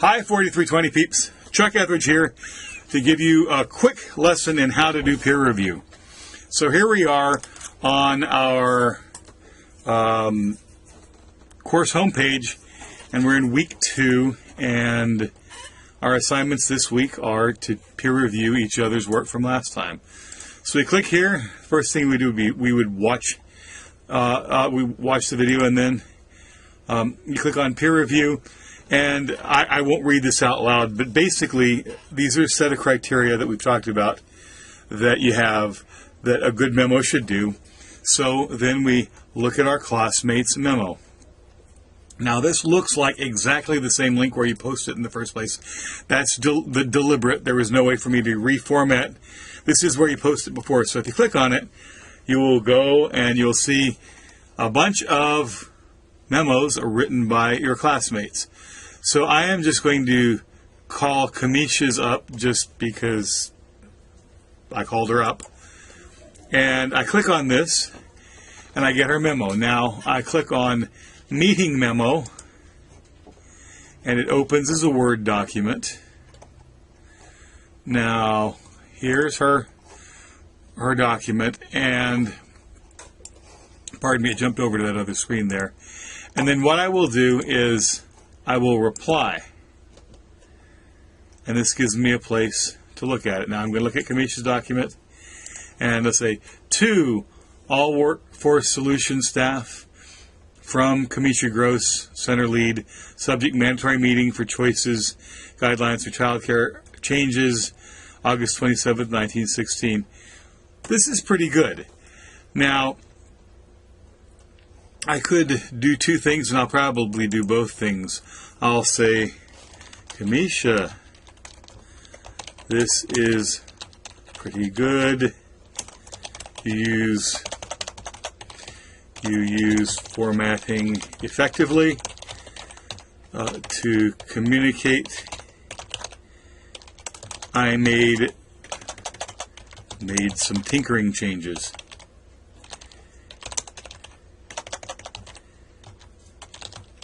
Hi 4320 peeps, Chuck Etheridge here to give you a quick lesson in how to do peer review. So here we are on our course homepage, and we're in week 2, and our assignments this week are to peer review each other's work from last time. So we click here. First thing we do would be we would watch the video, and then you click on peer review. And I won't read this out loud, but basically these are a set of criteria that we've talked about that you have that a good memo should do. So then we look at our classmates' memo. Now this looks like exactly the same link where you posted it in the first place. That's the deliberate. There was no way for me to reformat. This is where you posted it before. So if you click on it, you will go and you'll see a bunch of memos written by your classmates. So I am just going to call Kamisha's up just because I called her up. And I click on this and I get her memo. Now I click on meeting memo and it opens as a Word document. Now here's her document, and pardon me, it jumped over to that other screen there. And then what I will do is I will reply, and this gives me a place to look at it. Now I'm going to look at Kamisha's document, and let's say, to all workforce solution staff from Kamisha Gross, center lead, subject mandatory meeting for choices, guidelines for child care changes, August 27th, 1916. This is pretty good. Now, I could do two things, and I'll probably do both things. I'll say, Kamisha, this is pretty good. You use formatting effectively to communicate. I made some tinkering changes.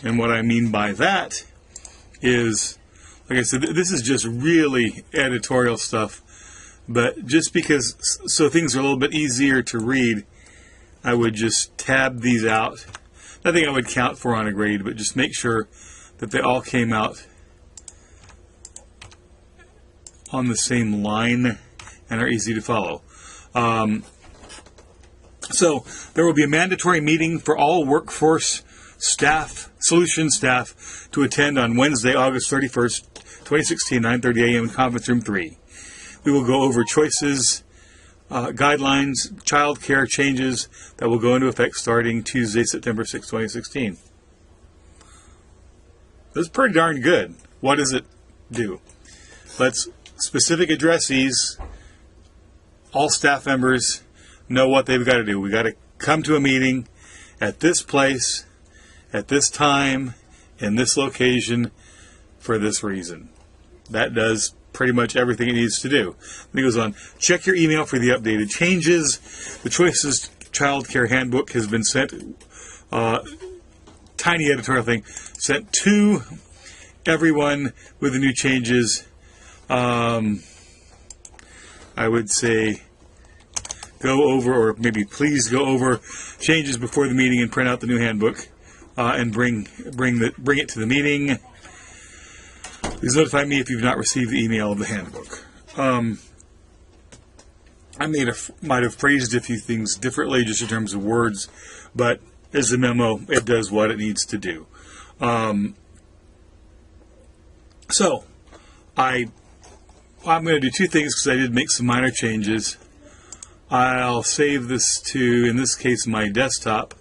And what I mean by that is, like I said, this is just really editorial stuff, but just because, so things are a little bit easier to read, I would just tab these out. Nothing I would count for on a grade, but just make sure that they all came out on the same line and are easy to follow. So there will be a mandatory meeting for all workforce staff, solution staff, to attend on Wednesday, August 31st, 2016, 9:30 a.m. in Conference Room 3. We will go over choices, guidelines, child care changes that will go into effect starting Tuesday, September 6, 2016. This is pretty darn good. What does it do? Let's specific addressees, all staff members know what they've got to do. We've got to come to a meeting at this place, at this time, in this location, for this reason. That does pretty much everything it needs to do. Then it goes on, check your email for the updated changes. The Choices Child Care Handbook has been sent, tiny editorial thing, sent to everyone with the new changes. I would say go over, or maybe please go over changes before the meeting and print out the new handbook. And bring it to the meeting. Please notify me if you've not received the email of the handbook. I might have phrased a few things differently just in terms of words, but as a memo, it does what it needs to do. So I'm going to do two things because I did make some minor changes. I'll save this to, in this case, my desktop.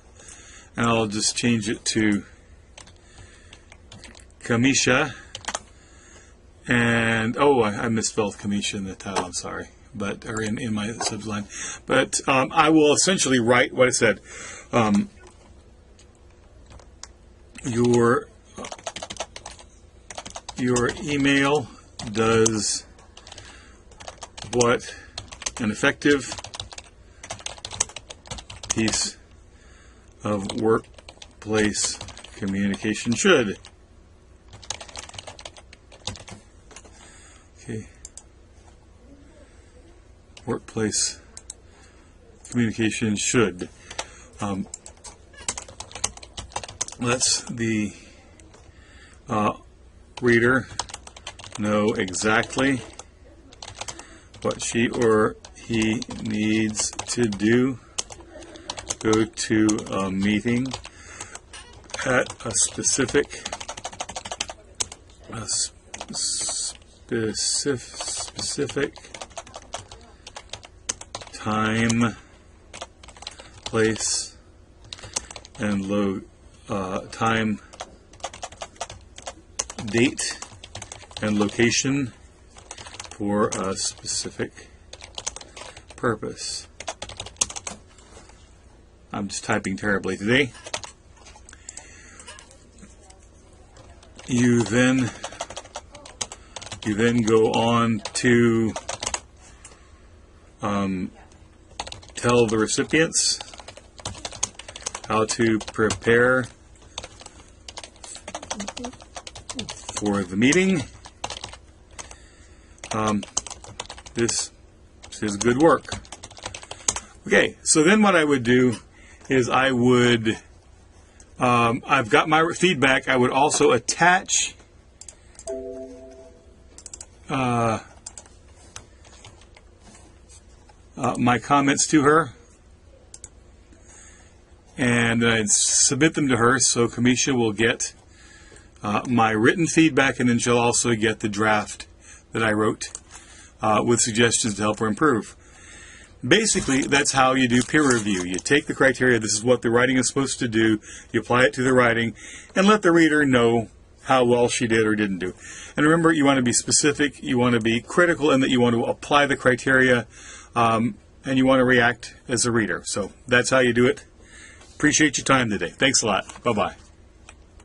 And I'll just change it to Kamisha. And, oh, I misspelled Kamisha in the title, I'm sorry. But, or in my subline. But I will essentially write what I said. Your email does what an effective piece of workplace communication should. Okay. Workplace communication should. Lets the reader know exactly what she or he needs to do. Go to a meeting at a specific time, place, and time, date, and location for a specific purpose. I'm just typing terribly today. You then go on to tell the recipients how to prepare for the meeting. This is good work. Okay, so then what I would do is I would, I've got my feedback. I would also attach my comments to her, and I'd submit them to her, so Kamisha will get my written feedback, and then she'll also get the draft that I wrote with suggestions to help her improve. Basically, that's how you do peer review. You take the criteria, this is what the writing is supposed to do, you apply it to the writing, and let the reader know how well she did or didn't do. And remember, you want to be specific, you want to be critical, and that you want to apply the criteria, and you want to react as a reader. So that's how you do it. Appreciate your time today. Thanks a lot. Bye-bye.